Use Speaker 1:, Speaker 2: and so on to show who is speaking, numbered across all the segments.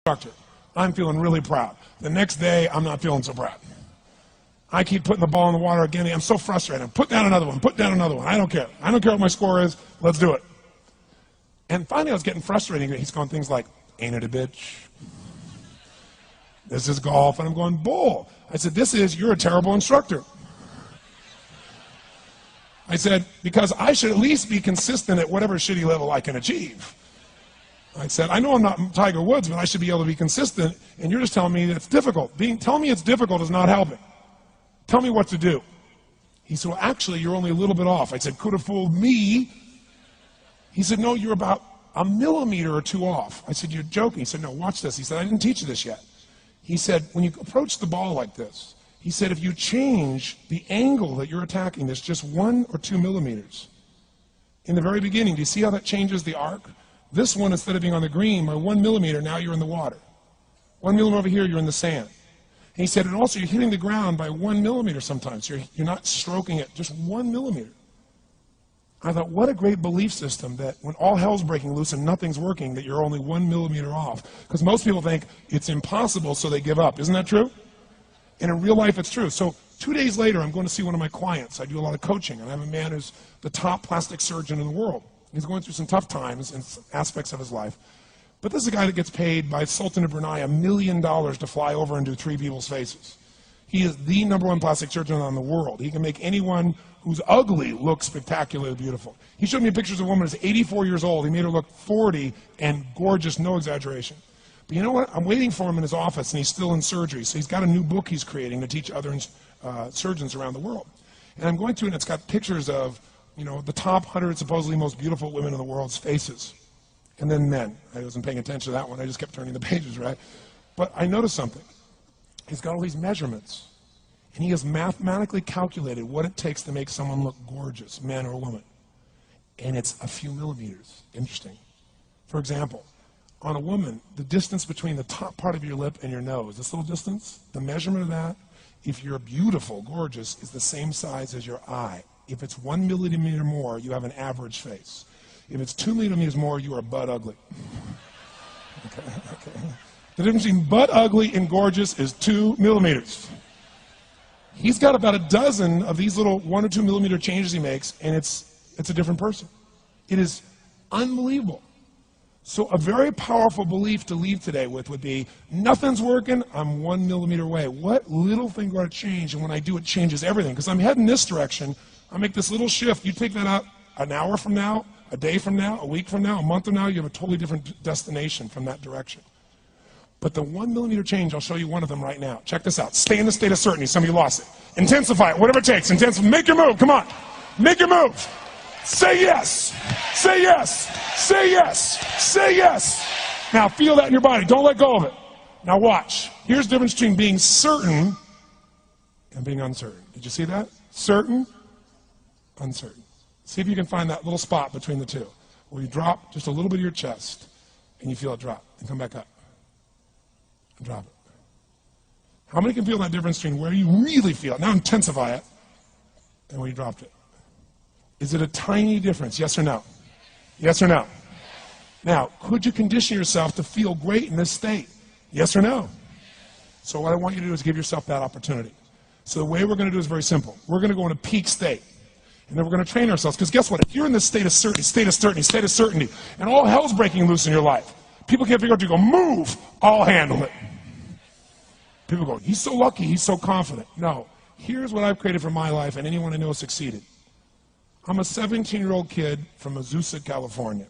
Speaker 1: instructor. I'm feeling really proud. The next day, I'm not feeling so proud. I keep putting the ball in the water again. I'm so frustrated. Put down another one. Put down another one. I don't care. I don't care what my score is. Let's do it. And finally, I was getting frustrated. He's going things like, ain't it a bitch? This is golf. And I'm going, bull. I said, you're a terrible instructor. I said, because I should at least be consistent at whatever shitty level I can achieve. I said, I know I'm not Tiger Woods, but I should be able to be consistent, and you're just telling me it's difficult. Telling me it's difficult is not helping. Tell me what to do. He said, well, actually, you're only a little bit off. I said, could have fooled me. He said, no, you're about a millimeter or two off. I said, you're joking. He said, no, watch this. He said, I didn't teach you this yet. He said, when you approach the ball like this, he said, if you change the angle that you're attacking this just 1 or 2 millimeters, in the very beginning, do you see how that changes the arc? This one, instead of being on the green, by 1 millimeter, now you're in the water. 1 millimeter over here, you're in the sand. And he said, and also you're hitting the ground by 1 millimeter sometimes. You're not stroking it, just 1 millimeter. I thought, what a great belief system that when all hell's breaking loose and nothing's working, that you're only 1 millimeter off. Because most people think it's impossible, so they give up. Isn't that true? And in real life, it's true. So 2 days later, I'm going to see one of my clients. I do a lot of coaching, and I have a man who's the top plastic surgeon in the world. He's going through some tough times in aspects of his life. But this is a guy that gets paid by Sultan of Brunei $1 million to fly over and do 3 people's faces. He is the #1 plastic surgeon in the world. He can make anyone who's ugly look spectacularly beautiful. He showed me pictures of a woman who's 84 years old. He made her look 40 and gorgeous, no exaggeration. But you know what? I'm waiting for him in his office, and he's still in surgery. So he's got a new book he's creating to teach other surgeons around the world. And I'm going through, and it's got pictures of, the top 100 supposedly most beautiful women in the world's faces. And then men. I wasn't paying attention to that one. I just kept turning the pages, right? But I noticed something. He's got all these measurements. And he has mathematically calculated what it takes to make someone look gorgeous, man or woman. And it's a few millimeters. Interesting. For example, on a woman, the distance between the top part of your lip and your nose, this little distance, the measurement of that, if you're beautiful, gorgeous, is the same size as your eye. If it's 1 millimeter more, you have an average face. If it's 2 millimeters more, you are butt ugly. Okay. The difference between butt ugly and gorgeous is 2 millimeters. He's got about a dozen of these little 1 or 2 millimeter changes he makes, and it's a different person. It is unbelievable. So a very powerful belief to leave today with would be, nothing's working, I'm 1 millimeter away. What little thing got to change, and when I do, it changes everything. Because I'm heading this direction, I make this little shift. You take that out an hour from now, a day from now, a week from now, a month from now, you have a totally different destination from that direction. But the 1 millimeter change, I'll show you one of them right now. Check this out. Stay in the state of certainty. Some of you lost it. Intensify it, whatever it takes. Make your move, come on. Make your move. Say yes. Say yes. Say yes. Say yes. Now feel that in your body. Don't let go of it. Now watch. Here's the difference between being certain and being uncertain. Did you see that? Certain, uncertain. See if you can find that little spot between the two, where you drop just a little bit of your chest, and you feel it drop, and come back up, and drop it. How many can feel that difference between where you really feel it, now intensify it, and where you dropped it? Is it a tiny difference, yes or no? Yes or no? Now, could you condition yourself to feel great in this state? Yes or no? So what I want you to do is give yourself that opportunity. So the way we're going to do is very simple. We're going to go in a peak state. And then we're going to train ourselves. Because guess what? If you're in this state of certainty, and all hell's breaking loose in your life, people can't figure out, you go, move, I'll handle it. People go, he's so lucky, he's so confident. No. Here's what I've created for my life, and anyone I know has succeeded. I'm a 17-year-old kid from Azusa, California,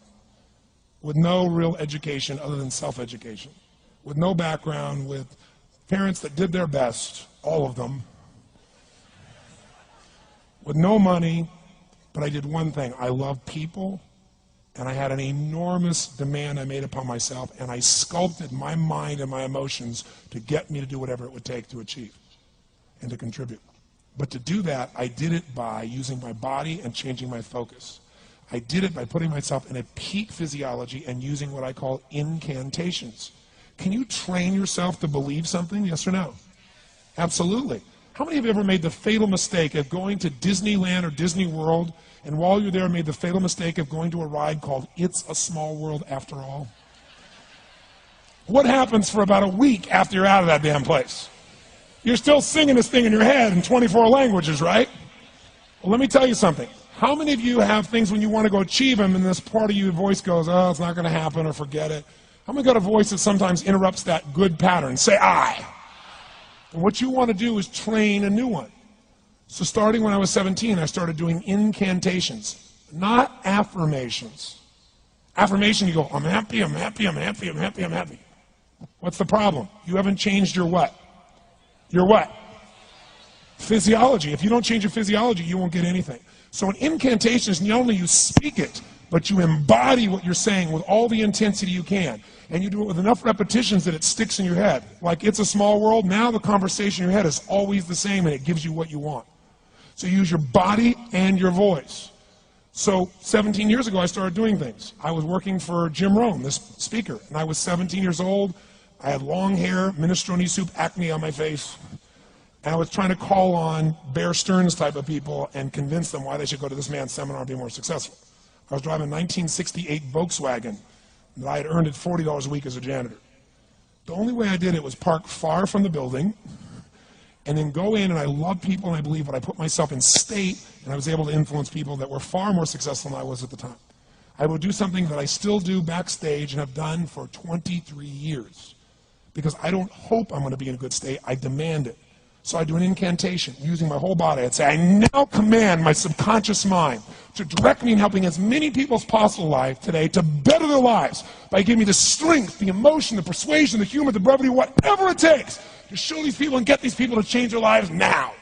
Speaker 1: with no real education other than self-education, with no background, with parents that did their best, all of them, with no money, but I did one thing. I loved people, and I had an enormous demand I made upon myself, and I sculpted my mind and my emotions to get me to do whatever it would take to achieve and to contribute. But to do that, I did it by using my body and changing my focus. I did it by putting myself in a peak physiology and using what I call incantations. Can you train yourself to believe something, yes or no? Absolutely. How many have ever made the fatal mistake of going to Disneyland or Disney World, and while you're there made the fatal mistake of going to a ride called It's a Small World After All? What happens for about a week after you're out of that damn place? You're still singing this thing in your head in 24 languages, right? Well, let me tell you something. How many of you have things when you want to go achieve them and this part of your voice goes, oh, it's not going to happen, or forget it? How many got a voice that sometimes interrupts that good pattern? Say I. And what you want to do is train a new one. So starting when I was 17, I started doing incantations, not affirmations. Affirmation, you go, I'm happy, I'm happy, I'm happy, I'm happy, I'm happy. What's the problem? You haven't changed your what? Your what? Physiology. If you don't change your physiology, you won't get anything. So an incantation is not only you speak it, but you embody what you're saying with all the intensity you can. And you do it with enough repetitions that it sticks in your head. Like It's a Small World, now the conversation in your head is always the same and it gives you what you want. So you use your body and your voice. So 17 years ago, I started doing things. I was working for Jim Rohn, this speaker, and I was 17 years old. I had long hair, minestrone soup, acne on my face. And I was trying to call on Bear Stearns type of people and convince them why they should go to this man's seminar and be more successful. I was driving a 1968 Volkswagen that I had earned at $40 a week as a janitor. The only way I did it was park far from the building and then go in, and I love people and I believe, but I put myself in state and I was able to influence people that were far more successful than I was at the time. I would do something that I still do backstage and have done for 23 years because I don't hope I'm going to be in a good state, I demand it. So I do an incantation using my whole body. I'd say, I now command my subconscious mind to direct me in helping as many people as possible alive today to better their lives by giving me the strength, the emotion, the persuasion, the humor, the brevity, whatever it takes to show these people and get these people to change their lives now.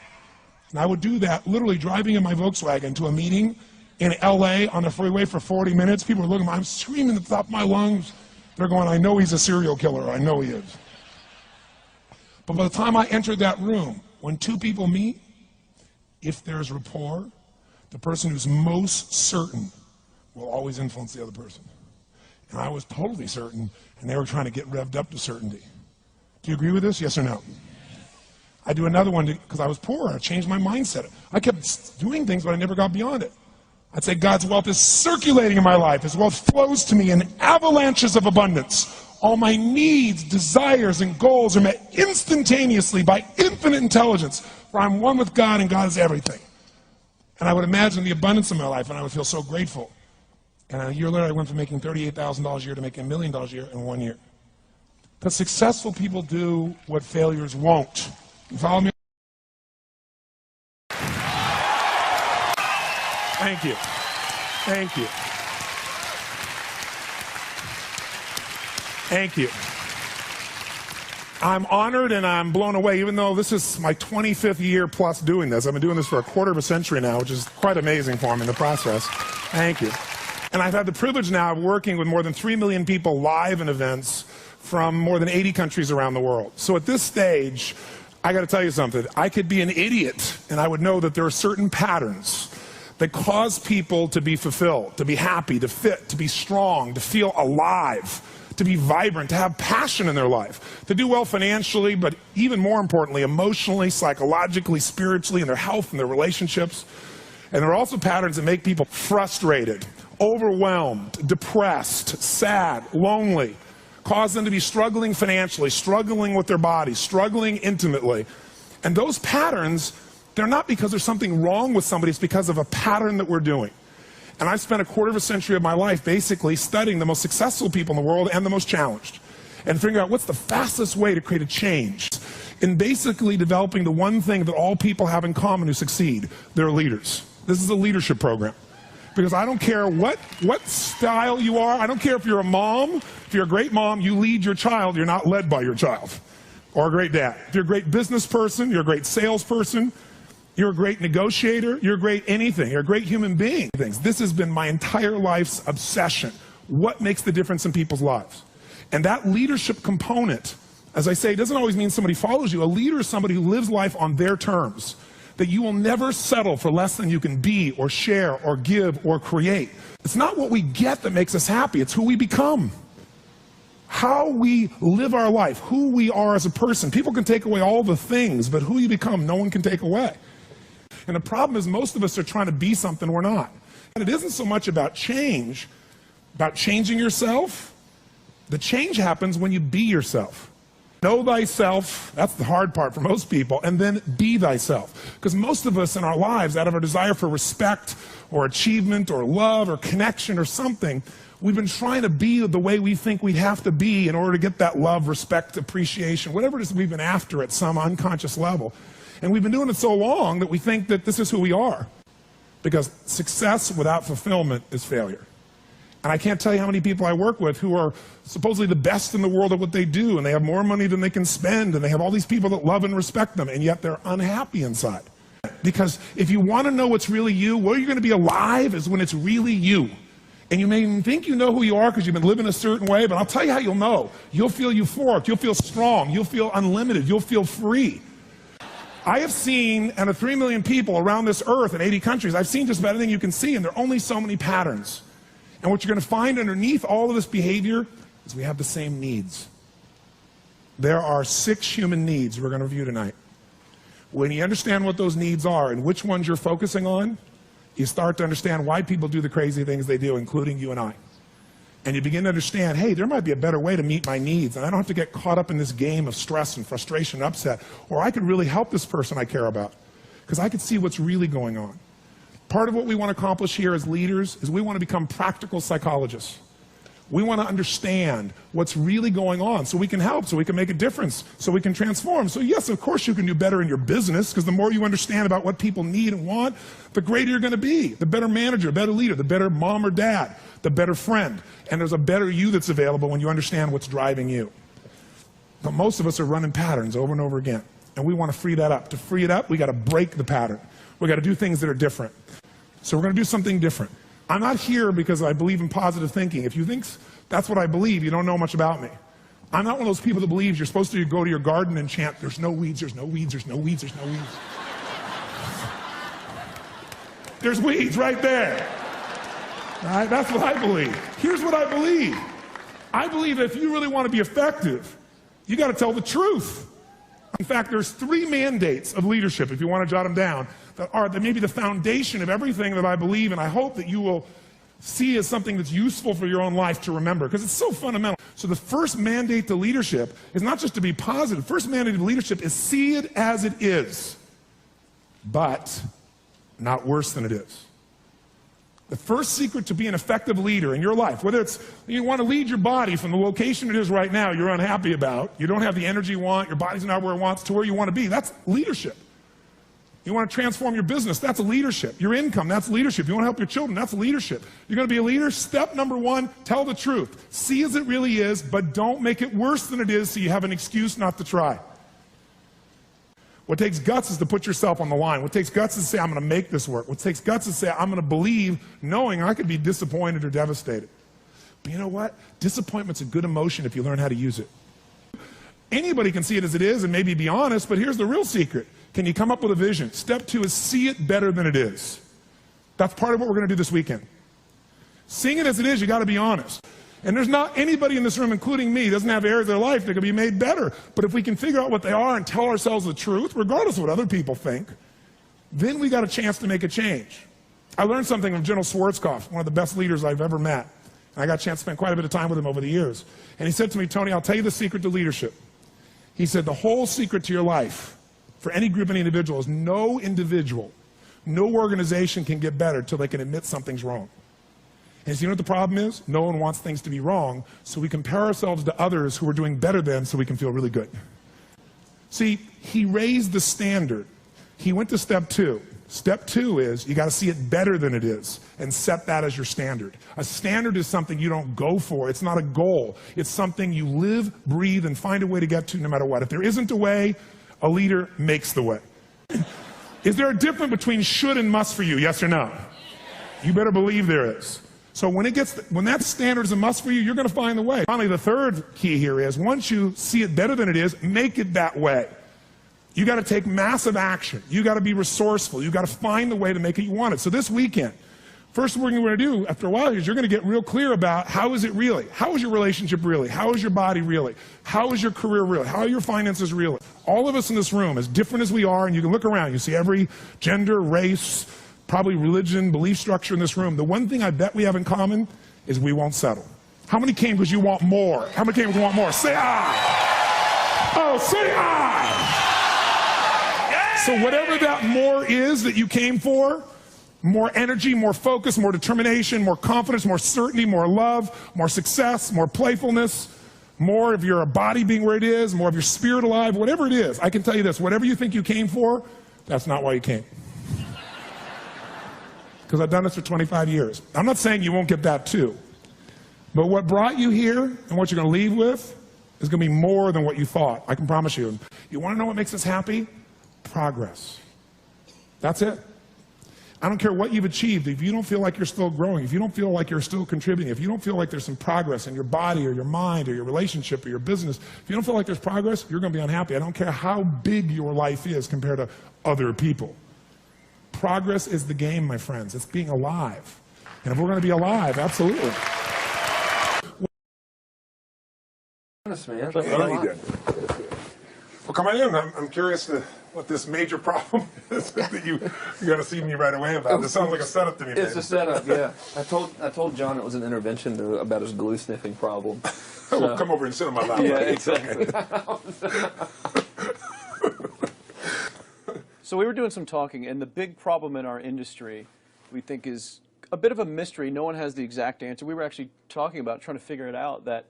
Speaker 1: And I would do that literally driving in my Volkswagen to a meeting in LA on the freeway for 40 minutes. People are looking at me, I'm screaming at the top of my lungs. They're going, I know he's a serial killer, I know he is. But by the time I entered that room, when two people meet, if there's rapport, the person who's most certain will always influence the other person. And I was totally certain, and they were trying to get revved up to certainty. Do you agree with this, yes or no? I do another one because I was poor. I changed my mindset. I kept doing things, but I never got beyond it. I'd say God's wealth is circulating in my life. His wealth flows to me in avalanches of abundance. All my needs, desires, and goals are met instantaneously by infinite intelligence, for I'm one with God and God is everything. And I would imagine the abundance of my life, and I would feel so grateful. And a year later, I went from making $38,000 a year to making $1 million a year in 1 year. But successful people do what failures won't. You follow me? Thank you. Thank you. Thank you. I'm honored and I'm blown away, even though this is my 25th year plus doing this. I've been doing this for a quarter of a century now, which is quite amazing for me in the process. Thank you. And I've had the privilege now of working with more than 3 million people live in events from more than 80 countries around the world. So at this stage, I got to tell you something. I could be an idiot, and I would know that there are certain patterns that cause people to be fulfilled, to be happy, to fit, to be strong, to feel alive, to be vibrant, to have passion in their life, to do well financially, but even more importantly, emotionally, psychologically, spiritually, in their health and their relationships. And there are also patterns that make people frustrated, overwhelmed, depressed, sad, lonely, cause them to be struggling financially, struggling with their bodies, struggling intimately. And those patterns, they're not because there's something wrong with somebody, it's because of a pattern that we're doing. And I've spent a quarter of a century of my life basically studying the most successful people in the world and the most challenged, and figuring out what's the fastest way to create a change in basically developing the one thing that all people have in common who succeed. They're leaders. This is a leadership program. Because I don't care what style you are. I don't care if you're a mom. If you're a great mom, you lead your child. You're not led by your child. Or a great dad. If you're a great business person, you're a great salesperson, you're a great negotiator, you're a great anything. You're a great human being. This has been my entire life's obsession. What makes the difference in people's lives? And that leadership component, as I say, doesn't always mean somebody follows you. A leader is somebody who lives life on their terms. That you will never settle for less than you can be or share or give or create. It's not what we get that makes us happy, it's who we become. How we live our life, who we are as a person. People can take away all the things, but who you become, no one can take away. And the problem is most of us are trying to be something we're not. And it isn't so much about change, about changing yourself. The change happens when you be yourself. Know thyself, that's the hard part for most people, and then be thyself. Because most of us in our lives, out of our desire for respect or achievement or love or connection or something, we've been trying to be the way we think we have to be in order to get that love, respect, appreciation, whatever it is we've been after at some unconscious level. And we've been doing it so long that we think that this is who we are. Because success without fulfillment is failure. And I can't tell you how many people I work with who are supposedly the best in the world at what they do, and they have more money than they can spend, and they have all these people that love and respect them, and yet they're unhappy inside. Because if you want to know what's really you, where you're going to be alive is when it's really you. And you may even think you know who you are because you've been living a certain way, but I'll tell you how you'll know. You'll feel euphoric, you'll feel strong, you'll feel unlimited, you'll feel free. I have seen, out of 3 million people around this earth in 80 countries, I've seen just about anything you can see, and there are only so many patterns. And what you're going to find underneath all of this behavior is we have the same needs. There are 6 human needs we're going to review tonight. When you understand what those needs are and which ones you're focusing on, you start to understand why people do the crazy things they do, including you and I. And you begin to understand, hey, there might be a better way to meet my needs, and I don't have to get caught up in this game of stress and frustration and upset, or I could really help this person I care about, because I could see what's really going on. Part of what we want to accomplish here as leaders is we want to become practical psychologists. We want to understand what's really going on so we can help, so we can make a difference, so we can transform. So yes, of course you can do better in your business, because the more you understand about what people need and want, the greater you're going to be. The better manager, better leader, the better mom or dad, the better friend. And there's a better you that's available when you understand what's driving you. But most of us are running patterns over and over again. And we want to free that up. To free it up, we got to break the pattern. We got to do things that are different. So we're going to do something different. I'm not here because I believe in positive thinking. If you think that's what I believe, you don't know much about me. I'm not one of those people that believes you're supposed to go to your garden and chant, there's no weeds, there's no weeds, there's no weeds, there's no weeds. There's weeds right there. All right, that's what I believe. Here's what I believe. I believe if you really want to be effective, you got to tell the truth. In fact, there's 3 mandates of leadership, if you want to jot them down, that may be the foundation of everything that I believe, and I hope that you will see as something that's useful for your own life to remember, because it's so fundamental. So the first mandate to leadership is not just to be positive. First mandate of leadership is see it as it is, but not worse than it is. The first secret to be an effective leader in your life, whether it's you want to lead your body from the location it is right now you're unhappy about, you don't have the energy you want, your body's not where it wants, to where you want to be, that's leadership. You want to transform your business, that's leadership. Your income, that's leadership. You want to help your children, that's leadership. You're going to be a leader, step number 1, tell the truth. See as it really is, but don't make it worse than it is so you have an excuse not to try. What takes guts is to put yourself on the line. What takes guts is to say, I'm going to make this work. What takes guts is to say, I'm going to believe, knowing I could be disappointed or devastated. But you know what? Disappointment's a good emotion if you learn how to use it. Anybody can see it as it is and maybe be honest, but here's the real secret. Can you come up with a vision? Step 2 is see it better than it is. That's part of what we're going to do this weekend. Seeing it as it is, you got to be honest. And there's not anybody in this room, including me, doesn't have areas of their life that can be made better. But if we can figure out what they are and tell ourselves the truth, regardless of what other people think, then we got a chance to make a change. I learned something from General Schwarzkopf, one of the best leaders I've ever met. And I got a chance to spend quite a bit of time with him over the years. And he said to me, Tony, I'll tell you the secret to leadership. He said, the whole secret to your life, for any group, any individual, is no individual, no organization can get better till they can admit something's wrong. And so you know what the problem is? No one wants things to be wrong, so we compare ourselves to others who are doing better than so we can feel really good. See, he raised the standard. He went to step 2. Step 2 is you got to see it better than it is and set that as your standard. A standard is something you don't go for. It's not a goal. It's something you live, breathe, and find a way to get to no matter what. If there isn't a way, a leader makes the way. Is there a difference between should and must for you? Yes or no? You better believe there is. So when that standard is a must for you, you're going to find the way. Finally, the third key here is once you see it better than it is, make it that way. You got to take massive action. You got to be resourceful. You got to find the way to make it you want it. So this weekend, first thing we're going to do after a while is you're going to get real clear about how is it really? How is your relationship really? How is your body really? How is your career really? How are your finances really? All of us in this room, as different as we are, and you can look around, you see every gender, race, probably religion, belief structure in this room. The one thing I bet we have in common is we won't settle. How many came because you want more? How many came because you want more? Say I. Oh, say I. So whatever that more is that you came for, more energy, more focus, more determination, more confidence, more certainty, more love, more success, more playfulness, more of your body being where it is, more of your spirit alive, whatever it is, I can tell you this, whatever you think you came for, that's not why you came. Because I've done this for 25 years. I'm not saying you won't get that too. But what brought you here and what you're going to leave with is going to be more than what you thought. I can promise you. You want to know what makes us happy? Progress. That's it. I don't care what you've achieved. If you don't feel like you're still growing, if you don't feel like you're still contributing, if you don't feel like there's some progress in your body or your mind or your relationship or your business, if you don't feel like there's progress, you're going to be unhappy. I don't care how big your life is compared to other people. Progress is the game, my friends. It's being alive. And if we're going to be alive, absolutely. Well, come on in. I'm curious to what this major problem is that you got to see me right away about. This sounds like a setup to me.
Speaker 2: It's a setup, yeah. I told John it was an intervention about his glue sniffing problem. So.
Speaker 1: Well, come over and sit on my lap.
Speaker 2: Yeah, exactly.
Speaker 3: So we were doing some talking, and the big problem in our industry, we think, is a bit of a mystery. No one has the exact answer. We were actually talking about trying to figure it out, that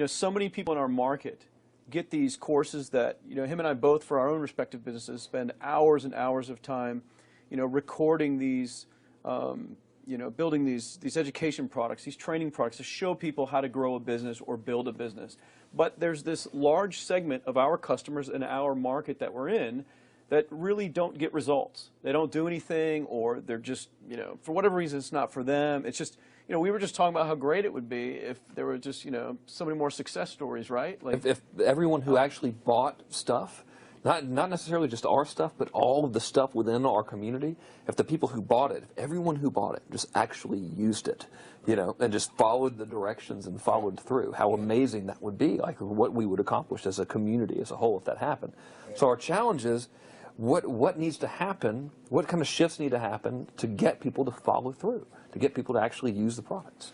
Speaker 3: so many people in our market get these courses that, him and I both, for our own respective businesses, spend hours and hours of time, recording these, building these education products, these training products to show people how to grow a business or build a business. But there's this large segment of our customers in our market that we're in that really don't get results. They don't do anything, or they're just, for whatever reason, it's not for them. It's just, we were just talking about how great it would be if there were just, so many more success stories, right? Like,
Speaker 2: if everyone who actually bought stuff, not necessarily just our stuff, but all of the stuff within our community, if the people who bought it, if everyone who bought it just actually used it, and just followed the directions and followed through, how amazing that would be, like what we would accomplish as a community as a whole if that happened. So our challenge is, what needs to happen, what kind of shifts need to happen to get people to follow through, to get people to actually use the products?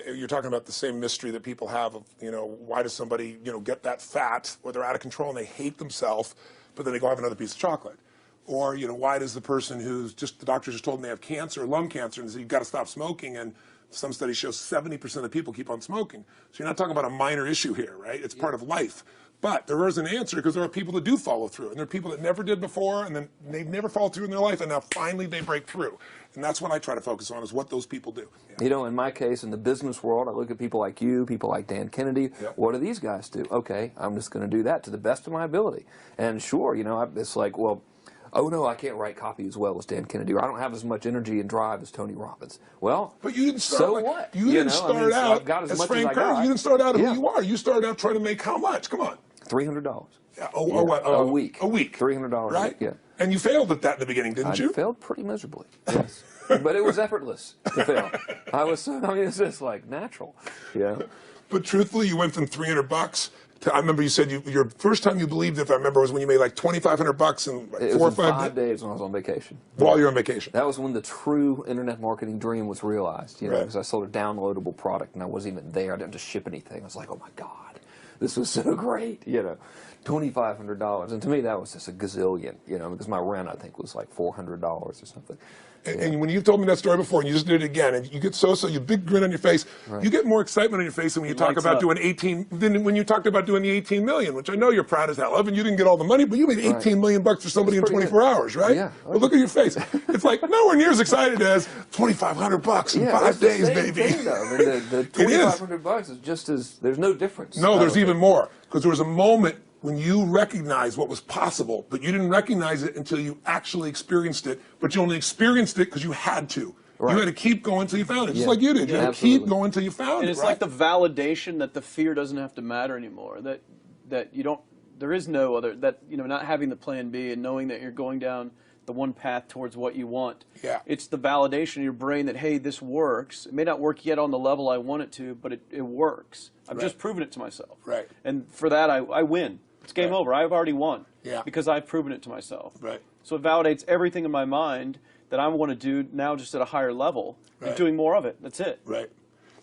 Speaker 1: You're talking about the same mystery that people have of, why does somebody, get that fat, or they're out of control and they hate themselves, but then they go have another piece of chocolate? Or, why does the person who's the doctor just told them they have cancer, lung cancer, and said, you've got to stop smoking, and some studies show 70% of people keep on smoking. So you're not talking about a minor issue here, right? It's part of life. But there is an answer, because there are people that do follow through, and there are people that never did before, and then they've never followed through in their life, and now finally they break through. And that's what I try to focus on, is what those people do.
Speaker 2: Yeah. In my case, in the business world, I look at people like you, people like Dan Kennedy. Yep. What do these guys do? Okay, I'm just going to do that to the best of my ability. And sure, it's like, well, oh no, I can't write copy as well as Dan Kennedy, or I don't have as much energy and drive as Tony Robbins. Well,
Speaker 1: but you didn't start
Speaker 2: what?
Speaker 1: You didn't start out as Frank Kern. You didn't start out who you are. You started out trying to make how much? Come on.
Speaker 2: $300.
Speaker 1: Yeah, or what?
Speaker 2: A week.
Speaker 1: A week.
Speaker 2: $300.
Speaker 1: Right?
Speaker 2: Yeah.
Speaker 1: And you failed at that in the beginning, didn't you?
Speaker 2: I failed pretty miserably. Yes. But it was effortless to fail. It's just like natural. Yeah.
Speaker 1: But truthfully, you went from $300 to, I remember you said your first time you believed, if I remember, was when you made like $2,500 in like 4 or 5
Speaker 2: days when I was on vacation.
Speaker 1: While you're on vacation.
Speaker 2: That was when the true internet marketing dream was realized,
Speaker 1: right.
Speaker 2: Because I sold a downloadable product and I wasn't even there. I didn't have to ship anything. I was like, oh my God, this was so great, $2,500. And to me, that was just a gazillion, because my rent, I think, was like $400 or something.
Speaker 1: And when you've told me that story before, and you just did it again, and you get you big grin on your face, right. You get more excitement on your face than when you talk about doing when you talked about doing the 18 million, which I know you're proud as hell of, and you didn't get all the money, but you made 18 million bucks for somebody in 24 hours, right?
Speaker 2: Yeah.
Speaker 1: But look at your face. It's like nowhere near as excited as $2,500 in 5 days, baby.
Speaker 2: Thing, the $2,500 is just as, there's no difference.
Speaker 1: No, there's even more, because there was a moment when you recognized what was possible, but you didn't recognize it until you actually experienced it, but you only experienced it because you had to. Right. You had to keep going until you found it, just like you did. You had to keep going until you found it.
Speaker 3: And it's like the validation that the fear doesn't have to matter anymore, that you don't, there is no other, that, not having the plan B and knowing that you're going down the one path towards what you want.
Speaker 1: Yeah.
Speaker 3: It's the validation in your brain that, hey, this works. It may not work yet on the level I want it to, but it works. I've just proven it to myself.
Speaker 1: Right.
Speaker 3: And for that, I win. It's game over. I've already won.
Speaker 1: Yeah.
Speaker 3: Because I've proven it to myself.
Speaker 1: Right.
Speaker 3: So it validates everything in my mind that I want to do now, just at a higher level, and doing more of it. That's it.
Speaker 1: Right.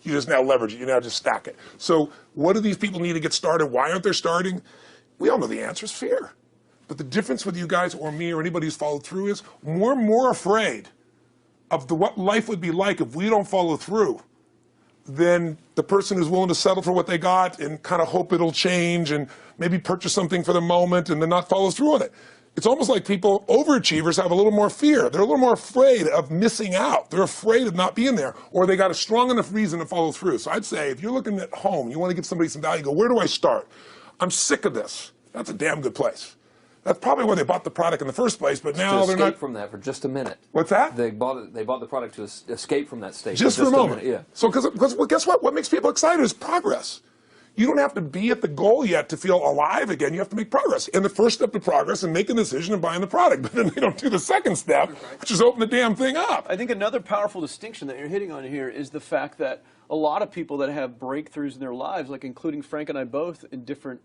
Speaker 1: You just now leverage it. You now just stack it. So what do these people need to get started? Why aren't they starting? We all know the answer is fear. But the difference with you guys or me or anybody who's followed through is we're more afraid of what life would be like if we don't follow through than the person who's willing to settle for what they got and kind of hope it'll change and maybe purchase something for the moment and then not follow through on it. It's almost like people, overachievers, have a little more fear. They're a little more afraid of missing out. They're afraid of not being there, or they got a strong enough reason to follow through. So I'd say if you're looking at home, you want to give somebody some value, go, where do I start? I'm sick of this. That's a damn good place. That's probably why they bought the product in the first place, but now they're not.
Speaker 2: To escape from that for just a minute.
Speaker 1: What's that?
Speaker 2: They bought the product to escape from that state.
Speaker 1: Just for a moment.
Speaker 2: Yeah.
Speaker 1: So, because well, guess what? What makes people excited is progress. You don't have to be at the goal yet to feel alive again. You have to make progress. And the first step to progress is making a decision and buying the product. But then they don't do the second step, which is open the damn thing up.
Speaker 3: I think another powerful distinction that you're hitting on here is the fact that a lot of people that have breakthroughs in their lives, like including Frank and I both in different,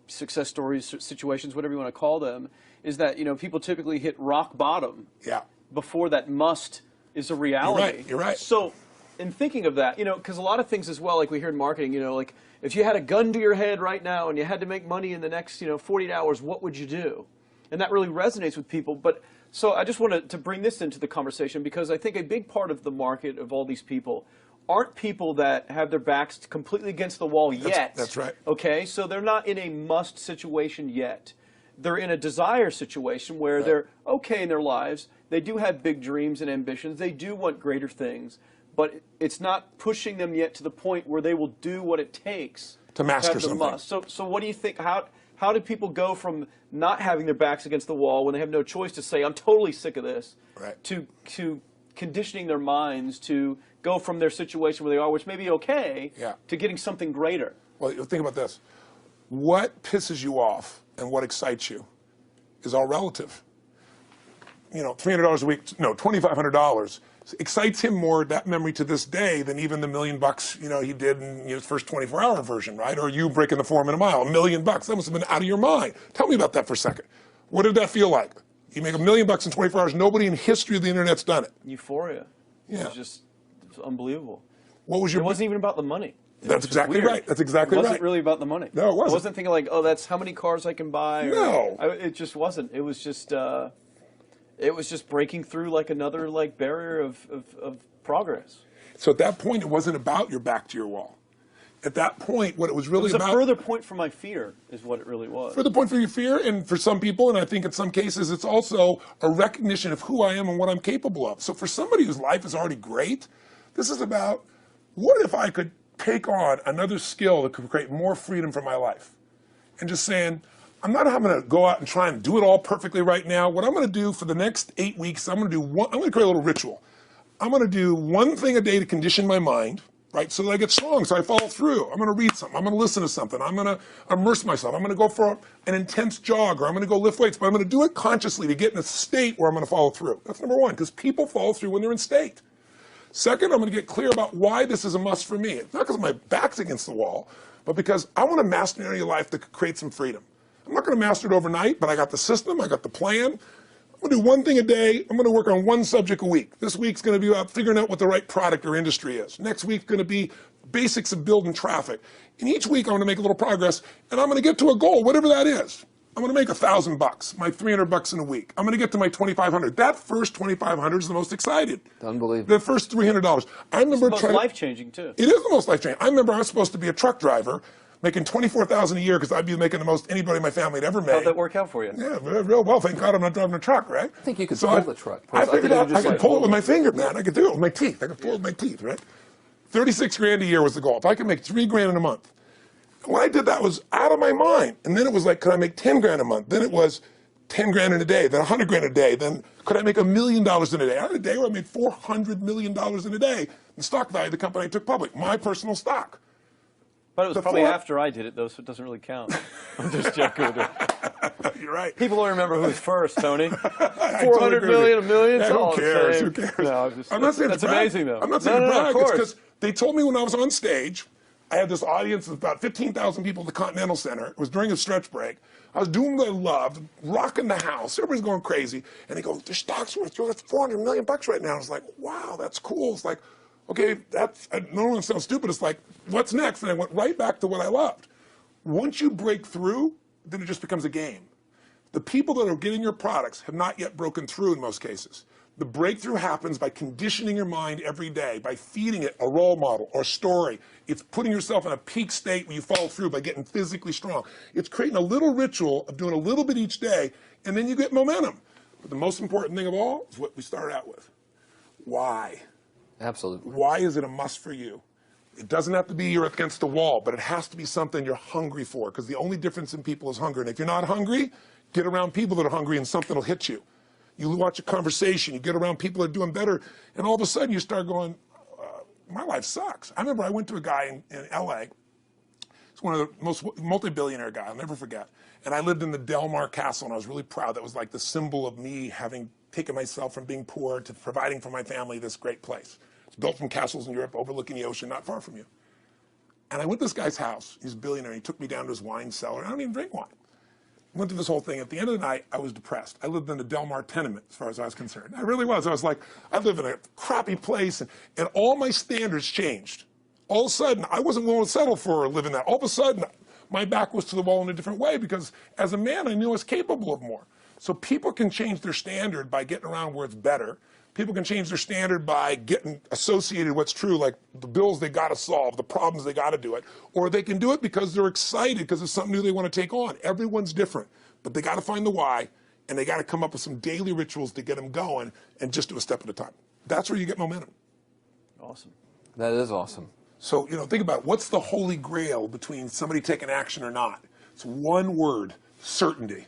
Speaker 3: success stories, situations, whatever you want to call them, is that, people typically hit rock bottom before that must is a reality.
Speaker 1: You're right.
Speaker 3: So in thinking of that, because a lot of things as well, like we hear in marketing, like if you had a gun to your head right now and you had to make money in the next, 48 hours, what would you do? And that really resonates with people. But so I just wanted to bring this into the conversation because I think a big part of the market of all these people aren't people that have their backs completely against the wall yet.
Speaker 1: That's right.
Speaker 3: Okay, so they're not in a must situation yet. They're in a desire situation where they're okay in their lives. They do have big dreams and ambitions. They do want greater things. But it's not pushing them yet to the point where they will do what it takes
Speaker 1: to master
Speaker 3: have the
Speaker 1: something.
Speaker 3: must. So what do you think? How do people go from not having their backs against the wall when they have no choice to say, I'm totally sick of this, to conditioning their minds to go from their situation where they are, which may be okay, to getting something greater? Well,
Speaker 1: think about this. What pisses you off and what excites you is all relative. $300 a week, no, $2,500 excites him more, that memory to this day, than even the $1 million, he did in his first 24-hour version, right? Or you breaking the 4 minute mile, $1 million. That must have been out of your mind. Tell me about that for a second. What did that feel like? You make $1 million in 24 hours. Nobody in history of the internet's done it.
Speaker 3: Euphoria.
Speaker 1: Yeah.
Speaker 3: It was unbelievable.
Speaker 1: What was your?
Speaker 3: It wasn't even about the money.
Speaker 1: That's exactly right. That's exactly right.
Speaker 3: It wasn't really about the money.
Speaker 1: No, it wasn't.
Speaker 3: I wasn't thinking like, oh, that's how many cars I can buy.
Speaker 1: No.
Speaker 3: It just wasn't. It was just breaking through like another barrier of progress.
Speaker 1: So at that point, it wasn't about your back to your wall. At that point, what it was really about...
Speaker 3: It was a further point for my fear, is what it really was.
Speaker 1: Further point for your fear, and for some people, and I think in some cases, it's also a recognition of who I am and what I'm capable of. So for somebody whose life is already great, this is about, what if I could take on another skill that could create more freedom for my life? And just saying, I'm not having to go out and try and do it all perfectly right now. What I'm going to do for the next 8 weeks, I'm going to create a little ritual. I'm going to do one thing a day to condition my mind, right, so that I get strong, so I follow through. I'm going to read something. I'm going to listen to something. I'm going to immerse myself. I'm going to go for an intense jog, or I'm going to go lift weights, but I'm going to do it consciously to get in a state where I'm going to follow through. That's number one, because people follow through when they're in state. Second, I'm going to get clear about why this is a must for me. It's not because my back's against the wall, but because I want to master an area of life that could create some freedom. I'm not going to master it overnight, but I got the system, I got the plan. I'm going to do one thing a day. I'm going to work on one subject a week. This week's going to be about figuring out what the right product or industry is. Next week's going to be basics of building traffic. And each week I'm going to make a little progress, and I'm going to get to a goal, whatever that is. I'm going to make $1,000, my $300 in a week. I'm going to get to my $2,500. That first $2,500 is the most excited.
Speaker 2: Unbelievable.
Speaker 1: The first $300. I remember
Speaker 3: it's the most life-changing, too.
Speaker 1: It is the most life-changing. I remember I was supposed to be a truck driver, making $24,000 a year because I'd be making the most anybody in my family had ever made.
Speaker 3: How'd that work out for you?
Speaker 1: Yeah, real well. Thank God I'm not driving a truck, right?
Speaker 2: I think you could pull the truck.
Speaker 1: I figured out I could pull it with my finger, man. I could do it with my teeth. I could pull it with my teeth, right? 36 grand a year was the goal. If I could make 3 grand in a month. When I did that, it was out of my mind. And then it was like, could I make 10 grand a month? Then it was 10 grand in a day, then 100 grand a day. Then could I make $1 million in a day? I had a day where I made $400 million in a day. The stock value of the company I took public, my personal stock.
Speaker 3: But it was probably after I did it, though, so it doesn't really count. I'm just joking with it.
Speaker 1: You're right.
Speaker 3: People don't remember who's first, Tony. 400 million, $1 million.
Speaker 1: Yeah, who cares? Who cares?
Speaker 3: No,
Speaker 1: I'm not saying
Speaker 3: that's amazing, though.
Speaker 1: I'm not saying to brag. It's because they told me when I was on stage, I had this audience of about 15,000 people at the Continental Center. It was during a stretch break. I was doing what I loved, rocking the house. Everybody's going crazy. And they go, the stock's worth $400 million right now. I was like, wow, that's cool. It's like, Okay, that's, I don't want to sound stupid. It's like, what's next? And I went right back to what I loved. Once you break through, then it just becomes a game. The people that are getting your products have not yet broken through in most cases. The breakthrough happens by conditioning your mind every day, by feeding it a role model or story. It's putting yourself in a peak state where you follow through by getting physically strong. It's creating a little ritual of doing a little bit each day, and then you get momentum. But the most important thing of all is what we started out with. Why?
Speaker 2: Absolutely.
Speaker 1: Why is it a must for you? It doesn't have to be you're against the wall, but it has to be something you're hungry for, because the only difference in people is hunger. And if you're not hungry, get around people that are hungry and something will hit you. You watch a conversation, you get around people that are doing better, and all of a sudden you start going, my life sucks. I remember I went to a guy in LA. He's one of the most multi-billionaire guy, I'll never forget. And I lived in the Del Mar Castle, and I was really proud. That was like the symbol of me having taken myself from being poor to providing for my family this great place. It's built from castles in Europe overlooking the ocean, not far from you. And I went to this guy's house. He's a billionaire. He took me down to his wine cellar. I don't even drink wine. Went through this whole thing. At the end of the night, I was depressed. I lived in the Del Mar tenement, as far as I was concerned. I really was. I was like, I live in a crappy place, and all my standards changed. All of a sudden, I wasn't willing to settle for living that. All of a sudden, my back was to the wall in a different way, because as a man, I knew I was capable of more. So people can change their standard by getting around where it's better. People can change their standard by getting associated with what's true, like the bills they got to solve, the problems they got to do it. Or they can do it because they're excited, because it's something new they want to take on. Everyone's different, but they got to find the why, and they got to come up with some daily rituals to get them going, and just do a step at a time. That's where you get momentum.
Speaker 3: Awesome.
Speaker 2: That is awesome.
Speaker 1: So, think about it. What's the holy grail between somebody taking action or not? It's one word: certainty.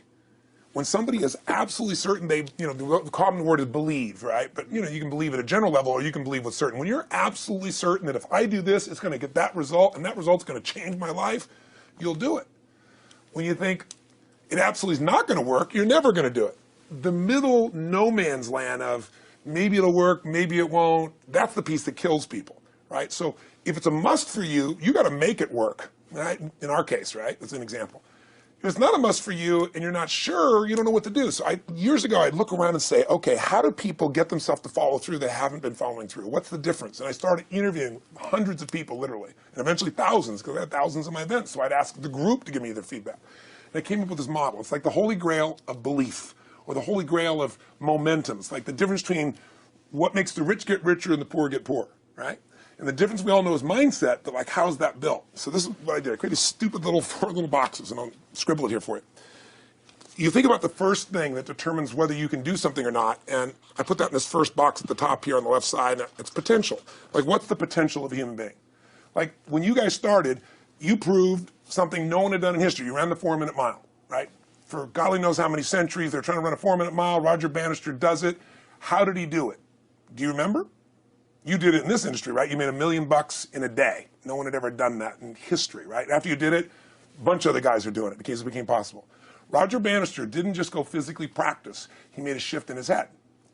Speaker 1: When somebody is absolutely certain, the common word is believe, right? But, you can believe at a general level, or you can believe with certain. When you're absolutely certain that if I do this, it's going to get that result, and that result's going to change my life, you'll do it. When you think it absolutely is not going to work, you're never going to do it. The middle no man's land of maybe it'll work, maybe it won't, that's the piece that kills people, right? So if it's a must for you, you got to make it work, right? In our case, right? That's an example. If it's not a must for you and you're not sure, you don't know what to do. So years ago, I'd look around and say, okay, how do people get themselves to follow through that haven't been following through? What's the difference? And I started interviewing hundreds of people, literally, and eventually thousands, because I had thousands of my events. So I'd ask the group to give me their feedback. And I came up with this model. It's like the holy grail of belief, or the holy grail of momentum. It's like the difference between what makes the rich get richer and the poor get poorer, right? And the difference we all know is mindset, but like, how's that built? So this is what I did. I created stupid little 4 little boxes, and I'll scribble it here for you. You think about the first thing that determines whether you can do something or not, and I put that in this first box at the top here on the left side, and it's potential. Like, what's the potential of a human being? Like, when you guys started, you proved something no one had done in history. You ran the 4-minute mile, right? For golly knows how many centuries, they're trying to run a 4-minute mile. Roger Bannister does it. How did he do it? Do you remember? You did it in this industry, right? You made $1 million in a day. No one had ever done that in history, right? After you did it, a bunch of other guys are doing it because it became possible. Roger Bannister didn't just go physically practice. He made a shift in his head.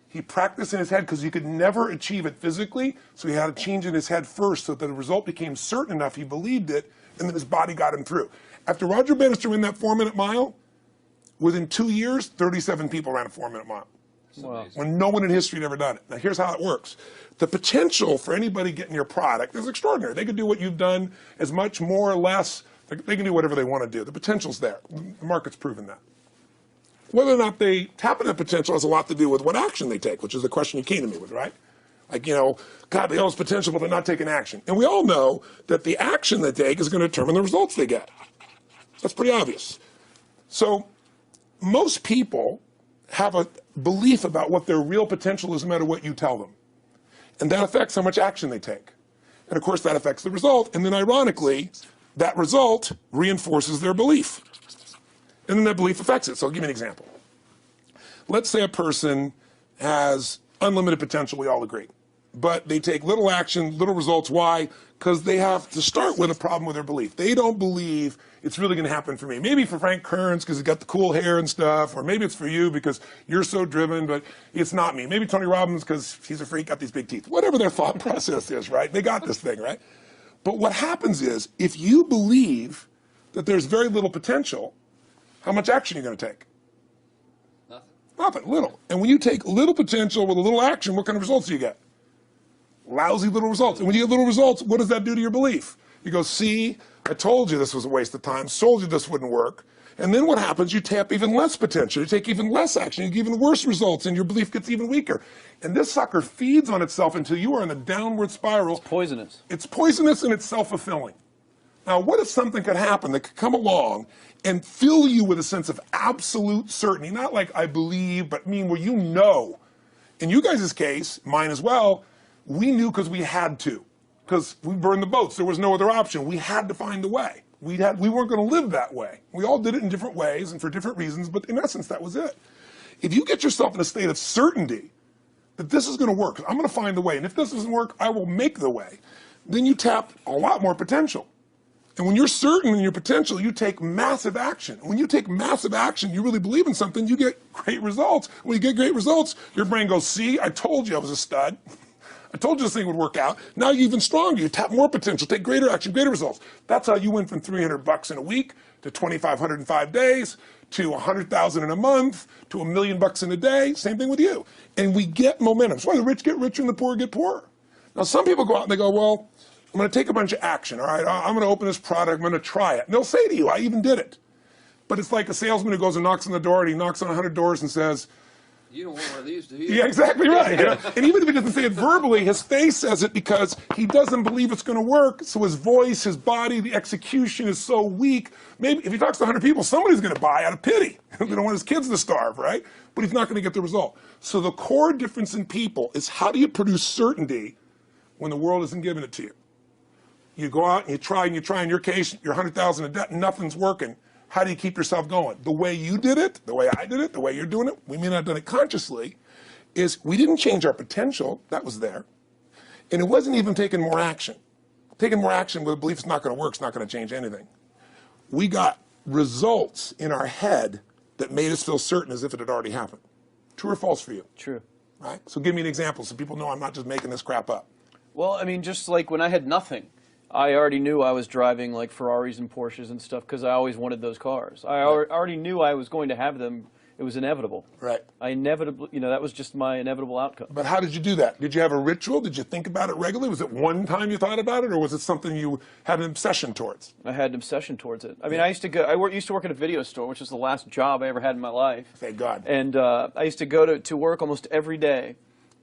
Speaker 1: He practiced in his head because he could never achieve it physically, so he had to change in his head first so that the result became certain enough he believed it, and then his body got him through. After Roger Bannister ran that 4-minute mile, within 2 years, 37 people ran a 4-minute mile.
Speaker 3: Wow.
Speaker 1: When no one in history had ever done it. Now here's how it works. The potential for anybody getting your product is extraordinary. They could do what you've done as much, more or less. They can do whatever they want to do. The potential's there. The market's proven that. Whether or not they tap into that potential has a lot to do with what action they take, which is the question you came to me with, right? Like, God, they all have potential, but they're not taking action. And we all know that the action they take is going to determine the results they get. That's pretty obvious. So most people have a belief about what their real potential is no matter what you tell them. And that affects how much action they take. And of course that affects the result. And then ironically, that result reinforces their belief. And then that belief affects it. So I'll give you an example. Let's say a person has unlimited potential, we all agree. But they take little action, little results. Why? Because they have to start with a problem with their belief. They don't believe it's really going to happen for me. Maybe for Frank Kearns because he's got the cool hair and stuff, or maybe it's for you because you're so driven, but it's not me. Maybe Tony Robbins because he's a freak, got these big teeth. Whatever their thought process is, right? They got this thing, right? But what happens is, if you believe that there's very little potential, how much action are you going to take? Nothing, little. And when you take little potential with a little action, what kind of results do you get? Lousy little results. And when you get little results, what does that do to your belief? You go, see, I told you this was a waste of time, told you this wouldn't work. And then what happens? You tap even less potential. You take even less action. You get even worse results, and your belief gets even weaker. And this sucker feeds on itself until you are in a downward spiral.
Speaker 3: It's poisonous.
Speaker 1: It's poisonous and it's self-fulfilling. Now, what if something could happen that could come along and fill you with a sense of absolute certainty? Not like I believe, but mean where you know. In you guys' case, mine as well, we knew because we had to. Because we burned the boats. There was no other option. We had to find a way. We weren't going to live that way. We all did it in different ways and for different reasons, but in essence, that was it. If you get yourself in a state of certainty that this is going to work, I'm going to find a way, and if this doesn't work, I will make the way, then you tap a lot more potential. And when you're certain in your potential, you take massive action. When you take massive action, you really believe in something, you get great results. When you get great results, your brain goes, see, I told you I was a stud. I told you this thing would work out. Now you're even stronger. You tap more potential, take greater action, greater results. That's how you went from $300 in a week to $2,500 in 5 days to $100,000 in a month to $1 million in a day. Same thing with you. And we get momentum. That's why the rich get richer and the poor get poorer. Now some people go out and they go, well, I'm going to take a bunch of action. All right, I'm going to open this product. I'm going to try it. And they'll say to you, I even did it. But it's like a salesman who goes and knocks on the door and he knocks on 100 doors and says,
Speaker 2: You don't want one of these, do you?
Speaker 1: yeah, exactly right. You know? And even if he doesn't say it verbally, his face says it because he doesn't believe it's going to work. So his voice, his body, the execution is so weak. Maybe if he talks to 100 people, somebody's going to buy out of pity. They don't want his kids to starve, right? But he's not going to get the result. So the core difference in people is how do you produce certainty when the world isn't giving it to you? You go out and you try, in your case, you're 100,000 in debt and nothing's working. How do you keep yourself going? The way you did it, the way I did it, the way you're doing it, we may not have done it consciously, is we didn't change our potential, that was there. And it wasn't even taking more action. Taking more action with a belief it's not going to work, it's not going to change anything. We got results in our head that made us feel certain as if it had already happened. True or false for you?
Speaker 3: True.
Speaker 1: Right? So give me an example so people know I'm not just making this crap up.
Speaker 3: Well, I mean, just like when I had nothing, I already knew I was driving like Ferraris and Porsches and stuff because I always wanted those cars. I already knew I was going to have them. It was inevitable.
Speaker 1: Right.
Speaker 3: I inevitably, that was just my inevitable outcome.
Speaker 1: But how did you do that? Did you have a ritual? Did you think about it regularly? Was it one time you thought about it, or was it something you had an obsession towards?
Speaker 3: I had an obsession towards it. I mean, I used to work at a video store, which was the last job I ever had in my life.
Speaker 1: Thank God.
Speaker 3: And I used to go to work almost every day,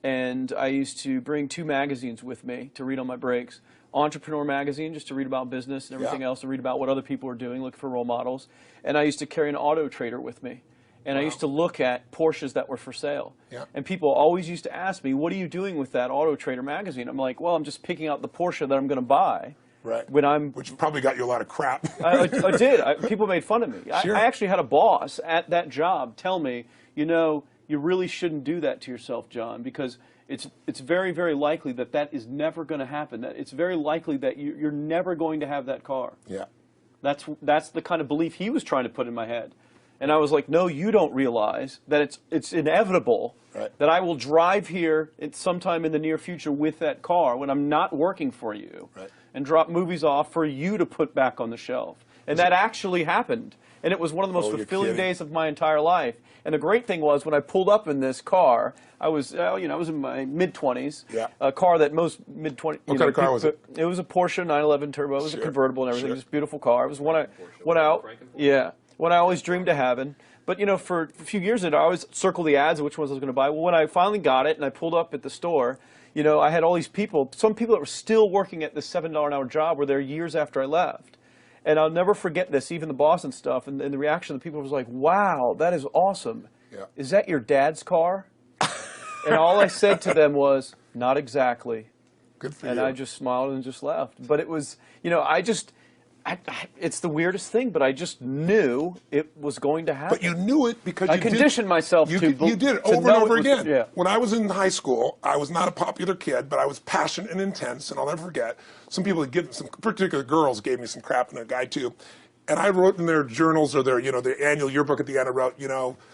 Speaker 3: and I used to bring 2 magazines with me to read on my breaks. Entrepreneur magazine, just to read about business and everything else, and read about what other people are doing, look for role models. And I used to carry an auto trader with me. And I used to look at Porsches that were for sale. Yeah. And people always used to ask me, what are you doing with that Auto Trader magazine? I'm like, well, I'm just picking out the Porsche that I'm going to buy. Right.
Speaker 1: Which probably got you a lot of crap.
Speaker 3: I did. People made fun of me. Sure. I actually had a boss at that job tell me, you really shouldn't do that to yourself, John, because it's very, very likely that is never going to happen. It's very likely that you're never going to have that car. Yeah. That's the kind of belief he was trying to put in my head. And I was like, no, you don't realize that it's inevitable that I will drive here sometime in the near future with that car when I'm not working for you and drop movies off for you to put back on the shelf. And that actually happened. And it was one of the most fulfilling days of my entire life. And the great thing was when I pulled up in this car, I was in my mid-20s. Yeah. A car that most mid-20s.
Speaker 1: What kind of car was it?
Speaker 3: It was a Porsche 911 Turbo. It was a convertible and everything. It was a beautiful car. It was one I always dreamed of having. But, for a few years I always circled the ads of which ones I was going to buy. Well, when I finally got it and I pulled up at the store, I had all these people. Some people that were still working at this $7 an hour job were there years after I left. And I'll never forget this, even the boss and stuff, and the reaction of the people was like, wow, that is awesome. Yeah. Is that your dad's car? And all I said to them was, not exactly.
Speaker 1: Good for you.
Speaker 3: And I just smiled and just left. But it was, it's the weirdest thing, but I just knew it was going to happen.
Speaker 1: But you knew it because
Speaker 3: I conditioned myself to
Speaker 1: you did it over and over again. Yeah. When I was in high school, I was not a popular kid, but I was passionate and intense, and I'll never forget. Some particular girls gave me some crap, and a guy too. And I wrote in their journals or their annual yearbook at the end, I wrote,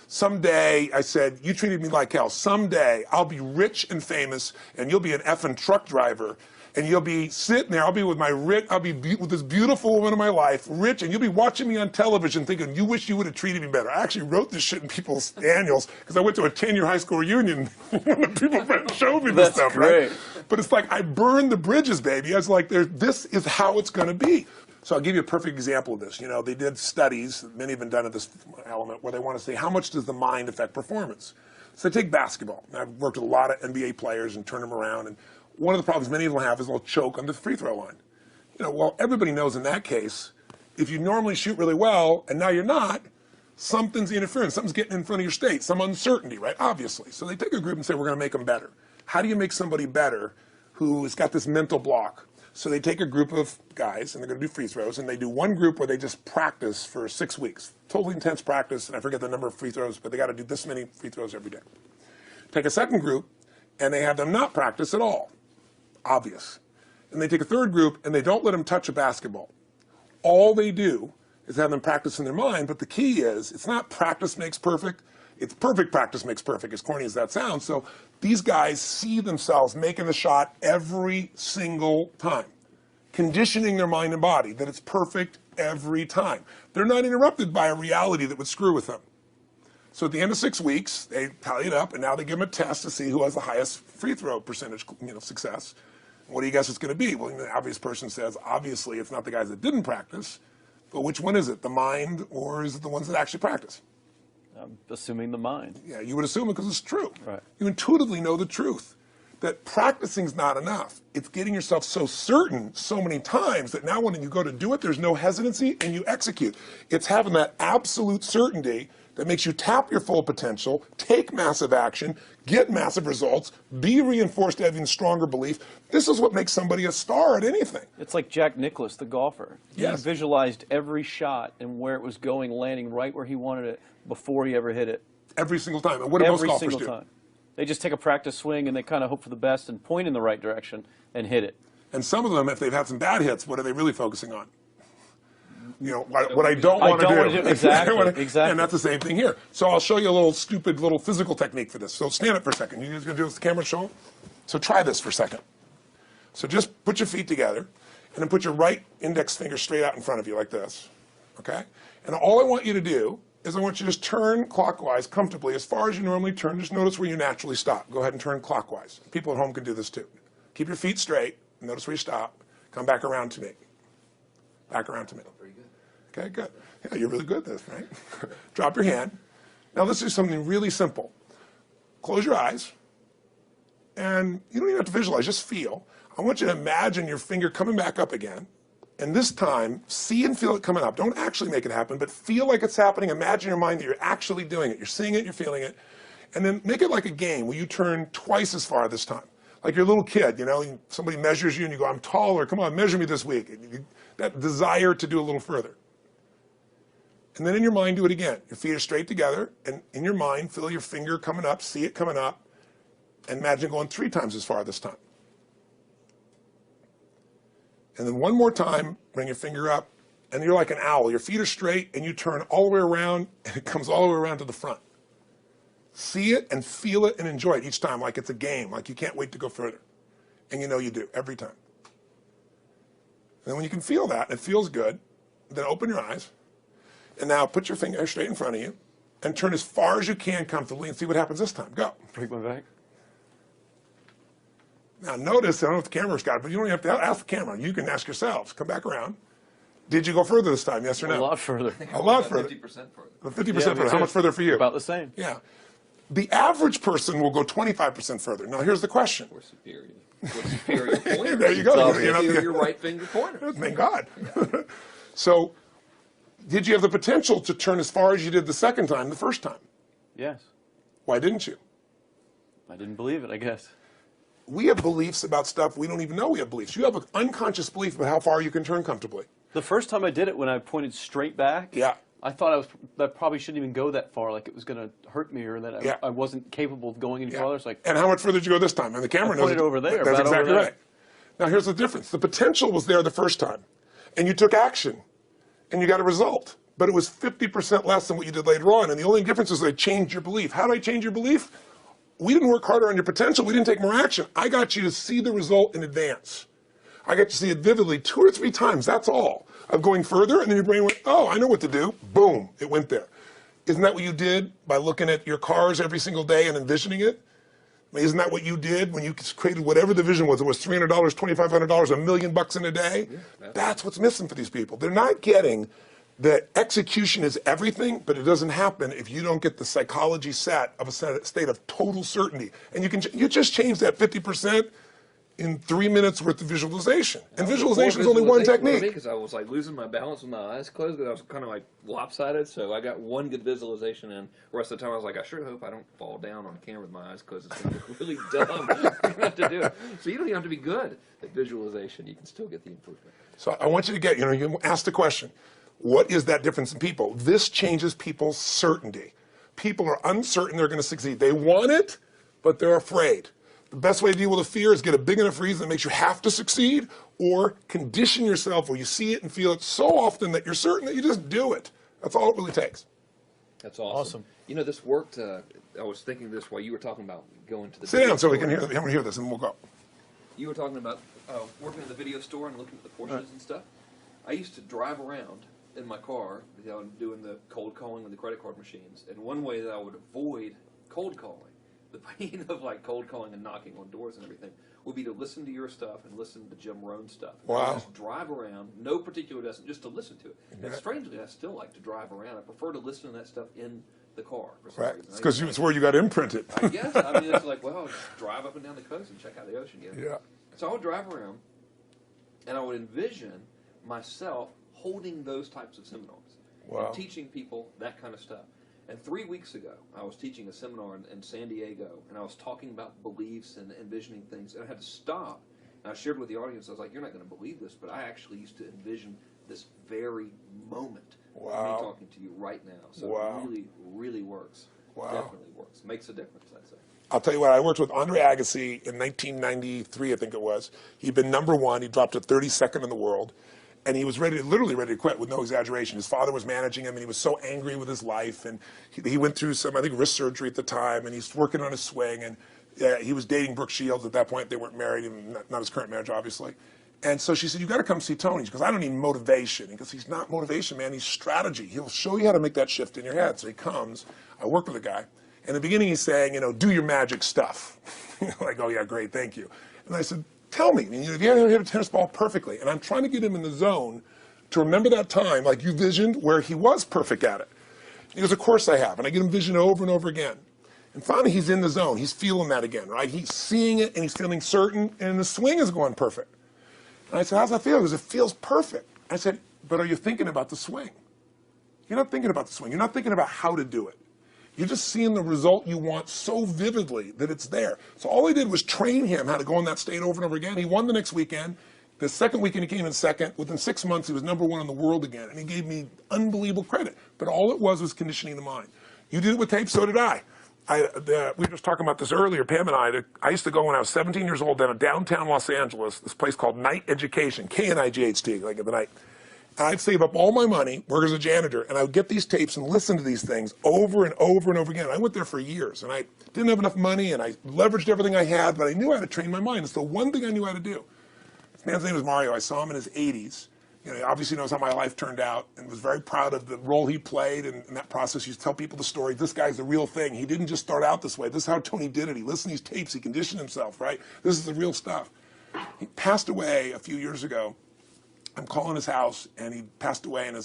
Speaker 1: someday, I said, you treated me like hell. Someday I'll be rich and famous, and you'll be an effing truck driver. And you'll be sitting there, I'll be with with this beautiful woman of my life, rich, and you'll be watching me on television thinking, you wish you would have treated me better. I actually wrote this shit in people's annuals because I went to a 10-year high school reunion when the people showed me this stuff,
Speaker 3: great.
Speaker 1: right? But it's like, I burned the bridges, baby. I was like, this is how it's going to be. So I'll give you a perfect example of this. You know, they did studies, many have been done at this element, where they want to say, how much does the mind affect performance? So take basketball. I've worked with a lot of NBA players and turned them around, and one of the problems many of them have is they'll choke on the free throw line. You know, well, everybody knows in that case, if you normally shoot really well and now you're not, something's interfering, something's getting in front of your state, some uncertainty, right? Obviously. So they take a group and say, we're going to make them better. How do you make somebody better who has got this mental block? So they take a group of guys and they're going to do free throws, and they do one group where they just practice for 6 weeks. Totally intense practice, and I forget the number of free throws, but they got to do this many free throws every day. Take a second group and they have them not practice at all. Obvious. And they take a third group and they don't let them touch a basketball. All they do is have them practice in their mind, but the key is, it's not practice makes perfect, it's perfect practice makes perfect, as corny as that sounds. So these guys see themselves making the shot every single time, conditioning their mind and body that it's perfect every time. They're not interrupted by a reality that would screw with them. So at the end of 6 weeks, they tally it up, and now they give them a test to see who has the highest free throw percentage, success. What do you guess it's going to be? Well, the obvious person says, obviously, it's not the guys that didn't practice, but which one is it, the mind, or is it the ones that actually practice?
Speaker 3: I'm assuming the mind.
Speaker 1: Yeah, you would assume it because it's true.
Speaker 3: Right.
Speaker 1: You intuitively know the truth, that practicing's not enough. It's getting yourself so certain so many times that now when you go to do it, there's no hesitancy, and you execute. It's having that absolute certainty that makes you tap your full potential, take massive action, get massive results, be reinforced to having stronger belief. This is what makes somebody a star at anything.
Speaker 3: It's like Jack Nicklaus, the golfer.
Speaker 1: Yes.
Speaker 3: He visualized every shot and where it was going, landing right where he wanted it before he ever hit it.
Speaker 1: Every single time. And what do most golfers do?
Speaker 3: Every single time. They just take a practice swing and they kind of hope for the best and point in the right direction and hit it.
Speaker 1: And some of them, if they've had some bad hits, what are they really focusing on? You know, what I don't want to do.
Speaker 3: Exactly.
Speaker 1: And that's the same thing here. So I'll show you a little stupid little physical technique for this. So stand up for a second. You guys going to do this with the camera show? So try this for a second. So just put your feet together and then put your right index finger straight out in front of you like this. Okay? And all I want you to do is I want you to just turn clockwise comfortably as far as you normally turn. Just notice where you naturally stop. Go ahead and turn clockwise. People at home can do this too. Keep your feet straight. Notice where you stop. Come back around to me. Back around to me. Okay, good. Yeah, you're really good at this, right? Drop your hand. Now let's do something really simple. Close your eyes. And you don't even have to visualize, just feel. I want you to imagine your finger coming back up again. And this time, see and feel it coming up. Don't actually make it happen, but feel like it's happening. Imagine in your mind that you're actually doing it. You're seeing it, you're feeling it. And then make it like a game where you turn twice as far this time. Like you're a little kid, you know, somebody measures you and you go, I'm taller, come on, measure me this week. And that desire to do a little further. And then in your mind, do it again. Your feet are straight together, and in your mind, feel your finger coming up, see it coming up, and imagine going 3 times as far this time. And then one more time, bring your finger up, and you're like an owl. Your feet are straight, and you turn all the way around, and it comes all the way around to the front. See it and feel it and enjoy it each time like it's a game, like you can't wait to go further. And you know you do, every time. And then when you can feel that, and it feels good, then open your eyes. And now put your finger straight in front of you and turn as far as you can comfortably and see what happens this time. Go.
Speaker 3: Break my back.
Speaker 1: Now notice, I don't know if the camera's got it, but you don't even have to ask the camera. You can ask yourselves. Come back around. Did you go further this time, yes or no?
Speaker 3: A lot further.
Speaker 1: A lot further.
Speaker 2: 50% further.
Speaker 1: 50% further. How much further for you?
Speaker 3: About the same.
Speaker 1: Yeah. The average person will go 25% further. Now here's the question.
Speaker 2: We're superior. We're superior pointers.
Speaker 1: There you go.
Speaker 2: Your right finger pointer.
Speaker 1: Thank God. Yeah. So, did you have the potential to turn as far as you did the second time, the first time?
Speaker 3: Yes.
Speaker 1: Why didn't you?
Speaker 3: I didn't believe it, I guess.
Speaker 1: We have beliefs about stuff we don't even know we have beliefs. You have an unconscious belief about how far you can turn comfortably.
Speaker 3: The first time I did it, when I pointed straight back,
Speaker 1: Yeah.
Speaker 3: I thought I probably shouldn't even go that far, like it was going to hurt me or that
Speaker 1: Yeah.
Speaker 3: I wasn't capable of going any farther. It's like,
Speaker 1: And how much further did you go this time? And the camera knows
Speaker 3: pointed over there,
Speaker 1: That's
Speaker 3: about over
Speaker 1: exactly
Speaker 3: there.
Speaker 1: right. Now here's the difference. The potential was there the first time, and you took action, and you got a result. But it was 50% less than what you did later on. And the only difference is I changed your belief. How did I change your belief? We didn't work harder on your potential. We didn't take more action. I got you to see the result in advance. I got to see it vividly 2 or 3 times, that's all. Of going further, and then your brain went, oh, I know what to do. Boom, it went there. Isn't that what you did by looking at your cars every single day and envisioning it? I mean, isn't that what you did when you created whatever the vision was? It was $300, $2,500, $1 million in a day? Yeah, that's what's missing for these people. They're not getting that execution is everything, but it doesn't happen if you don't get the psychology set of a state of total certainty. And you just change that 50% in 3 minutes worth of visualization. And visualization is only one technique.
Speaker 2: Because I was like losing my balance with my eyes closed because I was kind of like lopsided. So I got one good visualization in. The rest of the time I was like, I sure hope I don't fall down on camera with my eyes closed. It's going to look really dumb. to do it. So you don't even have to be good at visualization. You can still get the improvement. So
Speaker 1: I want you to get, you ask the question, what is that difference in people? This changes people's certainty. People are uncertain they're going to succeed. They want it, but they're afraid. The best way to deal with a fear is get a big enough reason that makes you have to succeed, or condition yourself where you see it and feel it so often that you're certain that you just do it. That's all it really takes.
Speaker 2: That's awesome. You know, this worked. I was thinking this while you were talking about going to the
Speaker 1: Sit down so we can hear this, and we'll go.
Speaker 2: You were talking about working in the video store and looking at the Porsches and stuff. I used to drive around in my car, doing the cold calling with the credit card machines. And one way that I would avoid cold calling, the pain of like cold calling and knocking on doors and everything, would be to listen to your stuff and listen to Jim Rohn's stuff.
Speaker 1: Wow.
Speaker 2: Just drive around, no particular destination, just to listen to it. And strangely, I still like to drive around. I prefer to listen to that stuff in the car.
Speaker 1: Right. It's because it's where you got imprinted.
Speaker 2: I guess. I mean, it's like, well, I'll just drive up and down the coast and check out the ocean.
Speaker 1: Yeah.
Speaker 2: So I would drive around, and I would envision myself holding those types of seminars.
Speaker 1: Wow.
Speaker 2: And teaching people that kind of stuff. And 3 weeks ago, I was teaching a seminar in San Diego, and I was talking about beliefs and envisioning things, and I had to stop. And I shared with the audience, I was like, you're not going to believe this, but I actually used to envision this very moment of me talking to you right now. So it really, really works.
Speaker 1: Wow.
Speaker 2: Definitely works. Makes a difference, I'd say.
Speaker 1: I'll tell you what, I worked with Andre Agassi in 1993, I think it was. He'd been #1. He dropped to 32nd in the world. And he was literally ready to quit with no exaggeration. His father was managing him, and he was so angry with his life. And he went through some, I think, wrist surgery at the time, and he's working on his swing. And he was dating Brooke Shields at that point. They weren't married, and not his current marriage, obviously. And so she said, you got to come see Tony. She goes, I don't need motivation. He goes, he's not motivation, man. He's strategy. He'll show you how to make that shift in your head. So he comes. I work with a guy. In the beginning, he's saying, do your magic stuff. Like, oh, yeah, great, thank you. And I said, tell me, if you ever hit a tennis ball perfectly, and I'm trying to get him in the zone to remember that time, like you visioned, where he was perfect at it. He goes, of course I have, and I get him vision over and over again. And finally, he's in the zone. He's feeling that again, right? He's seeing it, and he's feeling certain, and the swing is going perfect. And I said, how's that feel? He goes, it feels perfect. I said, but are you thinking about the swing? You're not thinking about the swing. You're not thinking about how to do it. You're just seeing the result you want so vividly that it's there. So all I did was train him how to go in that state over and over again. He won the next weekend. The second weekend, he came in second. Within 6 months, he was #1 in the world again. And he gave me unbelievable credit. But all it was conditioning the mind. You did it with tape, so did I. We were just talking about this earlier, Pam and I. I used to go when I was 17 years old down to downtown Los Angeles, this place called Night Education, K-N-I-G-H-T, like at the night. And I'd save up all my money, work as a janitor, and I would get these tapes and listen to these things over and over and over again. I went there for years, and I didn't have enough money, and I leveraged everything I had, but I knew how to train my mind. It's the one thing I knew how to do. This man's name was Mario. I saw him in his 80s. He obviously knows how my life turned out and was very proud of the role he played in that process. He used to tell people the story. This guy's the real thing. He didn't just start out this way. This is how Tony did it. He listened to these tapes. He conditioned himself, right? This is the real stuff. He passed away a few years ago. I'm calling his house, and he passed away, and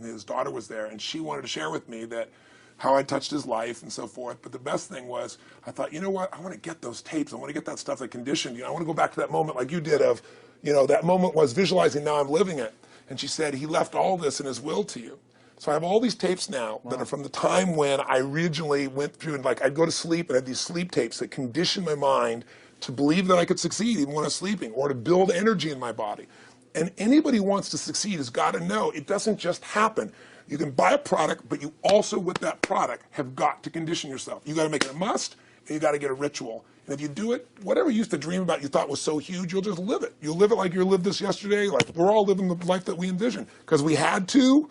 Speaker 1: his daughter was there, and she wanted to share with me that how I touched his life and so forth. But the best thing was, I thought, you know what? I want to get those tapes. I want to get that stuff that conditioned. I want to go back to that moment like you did of, that moment was visualizing, now I'm living it. And she said, he left all this in his will to you. So I have all these tapes now that are from the time when I originally went through, and I'd go to sleep and I had these sleep tapes that conditioned my mind to believe that I could succeed even when I was sleeping, or to build energy in my body. And anybody who wants to succeed has got to know it doesn't just happen. You can buy a product, but you also, with that product, have got to condition yourself. You got to make it a must, and you got to get a ritual. And if you do it, whatever you used to dream about you thought was so huge, you'll just live it. You'll live it like you lived this yesterday, like we're all living the life that we envision. Because we had to,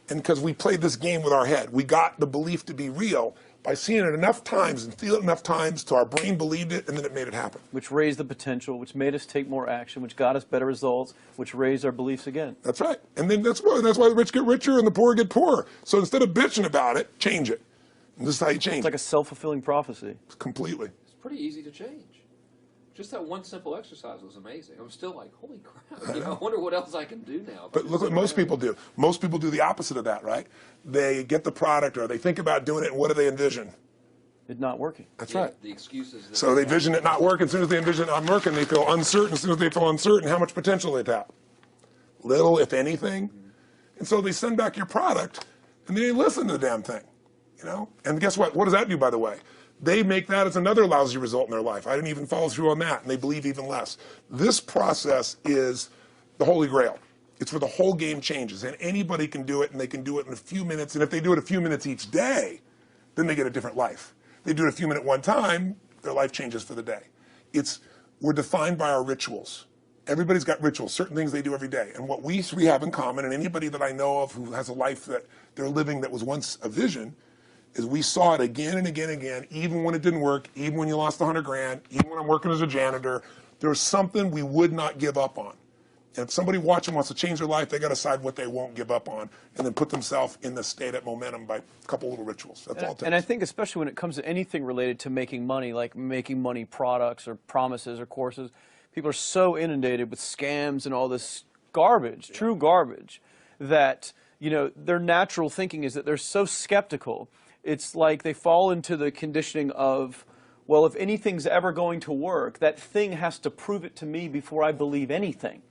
Speaker 1: and because we played this game with our head. We got the belief to be real, by seeing it enough times and feeling it enough times till our brain believed it, and then it made it happen.
Speaker 3: Which raised the potential, which made us take more action, which got us better results, which raised our beliefs again.
Speaker 1: That's right. And then that's why the rich get richer and the poor get poorer. So instead of bitching about it, change it. And this is how you change
Speaker 3: It's like
Speaker 1: it.
Speaker 3: a self-fulfilling prophecy.
Speaker 1: Completely.
Speaker 2: It's pretty easy to change. Just that one simple exercise was amazing. I'm still like, holy crap! I wonder what else I can do now.
Speaker 1: But look what most people do. Most people do the opposite of that, right? They get the product or they think about doing it, and what do they envision?
Speaker 3: It's not working.
Speaker 1: That's right.
Speaker 2: The excuses. That
Speaker 1: So they envision it not working. As soon as they envision it not working, they feel uncertain. As soon as they feel uncertain, how much potential they tap? Little, if anything. And so they send back your product, and they listen to the damn thing, you know? And guess what? What does that do, by the way? They make that as another lousy result in their life. I didn't even follow through on that, and they believe even less. This process is the holy grail. It's where the whole game changes, and anybody can do it, and they can do it in a few minutes. And if they do it a few minutes each day, then they get a different life. They do it a few minutes one time, their life changes for the day. We're defined by our rituals. Everybody's got rituals, certain things they do every day. And what we have in common, and anybody that I know of who has a life that they're living that was once a vision, is we saw it again and again and again, even when it didn't work, even when you lost 100 grand, even when I'm working as a janitor, there's something we would not give up on. And if somebody watching wants to change their life, they got to decide what they won't give up on and then put themselves in the state at momentum by a couple little rituals. That's all it takes.
Speaker 3: And I think especially when it comes to anything related to making money, like making money products or promises or courses, people are so inundated with scams and all this garbage, true garbage, that, you know, their natural thinking is that they're so skeptical. It's like they fall into the conditioning of, well, if anything's ever going to work, that thing has to prove it to me before I believe anything.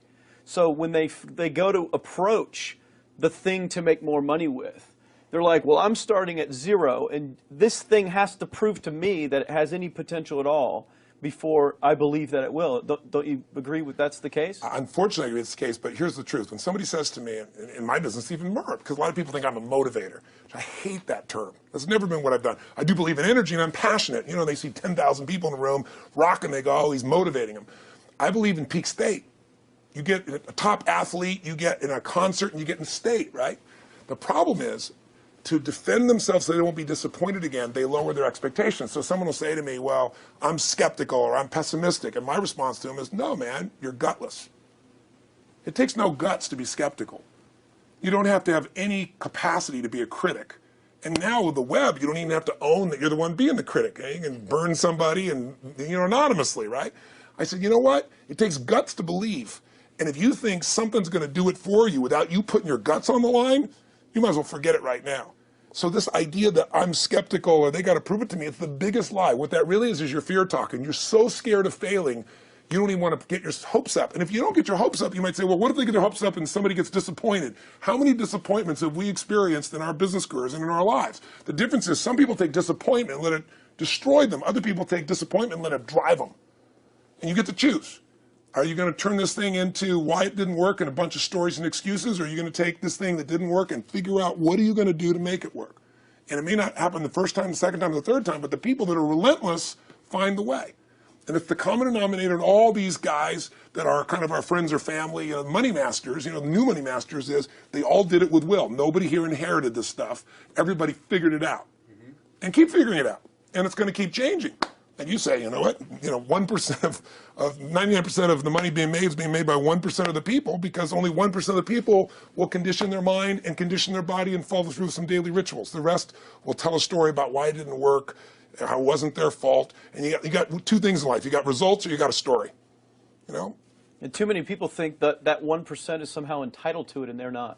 Speaker 3: So when they go to approach the thing to make more money with, they're like, well, I'm starting at zero, and this thing has to prove to me that it has any potential at all before I believe that it will. Don't you agree with that's the case?
Speaker 1: Unfortunately, I agree it's the case, but here's the truth. When somebody says to me, in my business, even more, because a lot of people think I'm a motivator. I hate that term. That's never been what I've done. I do believe in energy, and I'm passionate. You know, they see 10,000 people in the room rocking, they go, oh, he's motivating them. I believe in peak state. You get a top athlete, you get in a concert, and you get in state, right? The problem is, to defend themselves so they won't be disappointed again, they lower their expectations. So someone will say to me, well, I'm skeptical or I'm pessimistic. And my response to them is, no, man, you're gutless. It takes no guts to be skeptical. You don't have to have any capacity to be a critic. And now with the web, you don't even have to own that you're the one being the critic. You can burn somebody and, you know, anonymously, right? I said, you know what? It takes guts to believe. And if you think something's going to do it for you without you putting your guts on the line, you might as well forget it right now. So this idea that I'm skeptical or they got to prove it to me, it's the biggest lie. What that really is your fear talking. You're so scared of failing, you don't even want to get your hopes up. And if you don't get your hopes up, you might say, well, what if they get their hopes up and somebody gets disappointed? How many disappointments have we experienced in our business careers and in our lives? The difference is some people take disappointment and let it destroy them. Other people take disappointment and let it drive them. And you get to choose. Are you going to turn this thing into why it didn't work and a bunch of stories and excuses, or are you going to take this thing that didn't work and figure out what are you going to do to make it work? And it may not happen the first time, the second time, the third time, but the people that are relentless find the way. And it's the common denominator in all these guys that are kind of our friends or family, money masters, the new money masters is they all did it with will. Nobody here inherited this stuff. Everybody figured it out. And keep figuring it out. And it's going to keep changing. And you say, you know what, 1% of 99% of the money being made is being made by 1% of the people, because only 1% of the people will condition their mind and condition their body and follow through with some daily rituals. The rest will tell a story about why it didn't work, how it wasn't their fault. And you got two things in life. You got results or you got a story,
Speaker 3: And too many people think that that 1% is somehow entitled to it, and they're not.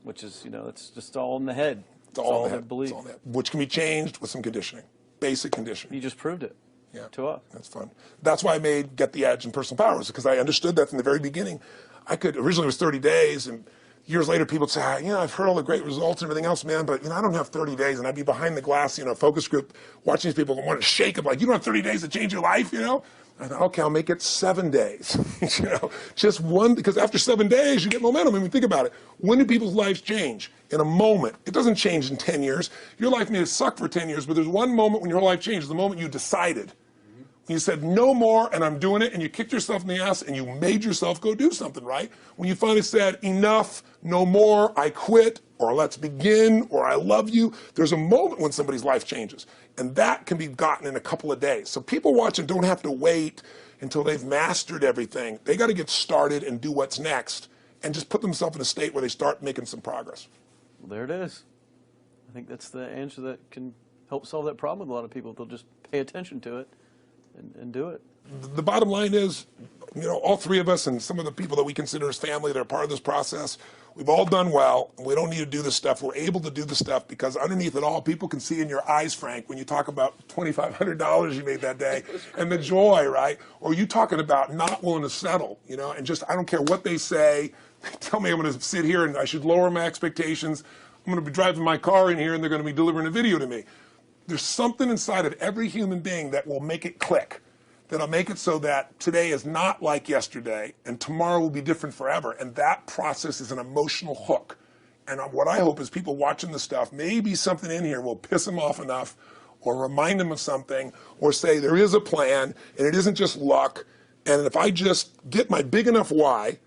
Speaker 3: Which is, it's just all in the head.
Speaker 1: It's all in the
Speaker 3: head. Belief.
Speaker 1: It's all in the head, which can be changed with some conditioning. Basic conditioning.
Speaker 3: You just proved it to us.
Speaker 1: That's fun. That's why I made Get the Edge and Personal Powers, because I understood that from the very beginning. Originally it was 30 days, and years later people would say, I've heard all the great results and everything else, man, but I don't have 30 days. And I'd be behind the glass, focus group, watching these people and want to shake them like, you don't have 30 days to change your life, I thought, okay, I'll make it 7 days. Just one, because after 7 days, you get momentum. I mean, think about it. When do people's lives change? In a moment. It doesn't change in 10 years. Your life may have sucked for 10 years, but there's one moment when your whole life changes, the moment you decided. You said, no more, and I'm doing it, and you kicked yourself in the ass, and you made yourself go do something, right? When you finally said, enough, no more, I quit, or let's begin, or I love you. There's a moment when somebody's life changes, and that can be gotten in a couple of days. So people watching don't have to wait until they've mastered everything. They got to get started and do what's next and just put themselves in a state where they start making some progress.
Speaker 3: Well, there it is. I think that's the answer that can help solve that problem with a lot of people. They'll just pay attention to it and do it.
Speaker 1: The bottom line is, all three of us and some of the people that we consider as family that are part of this process, we've all done well. We don't need to do this stuff. We're able to do the stuff because underneath it all, people can see in your eyes, Frank, when you talk about $2,500 you made that day and the joy, right? Or you talking about not willing to settle, and just, I don't care what they say. They tell me I'm going to sit here and I should lower my expectations. I'm going to be driving my car in here and they're going to be delivering a video to me. There's something inside of every human being that will make it click. That'll make it so that today is not like yesterday and tomorrow will be different forever. And that process is an emotional hook. And what I hope is people watching the stuff, maybe something in here will piss them off enough or remind them of something or say there is a plan and it isn't just luck. And if I just get my big enough why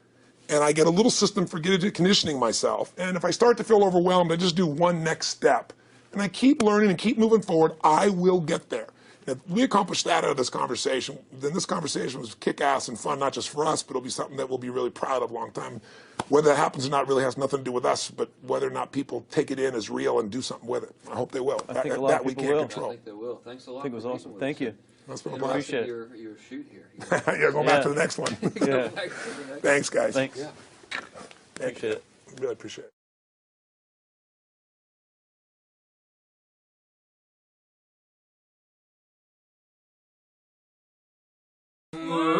Speaker 1: and I get a little system for conditioning myself, and if I start to feel overwhelmed, I just do one next step. And I keep learning and keep moving forward, I will get there. If we accomplish that out of this conversation, then this conversation was kick-ass and fun, not just for us, but it'll be something that we'll be really proud of a long time. Whether that happens or not really has nothing to do with us, but whether or not people take it in as real and do something with it. I hope they will.
Speaker 3: I think a lot of people will.
Speaker 2: I think they will. Thanks a lot.
Speaker 3: I think it was awesome. Thank you.
Speaker 1: That's been a
Speaker 2: I
Speaker 1: blast.
Speaker 3: Appreciate it.
Speaker 2: your shoot here.
Speaker 1: Yeah, go back to the next one.
Speaker 3: Yeah.
Speaker 1: Thanks, guys.
Speaker 3: Thanks.
Speaker 2: Yeah.
Speaker 3: Appreciate it.
Speaker 1: Really appreciate it.
Speaker 4: Whoa.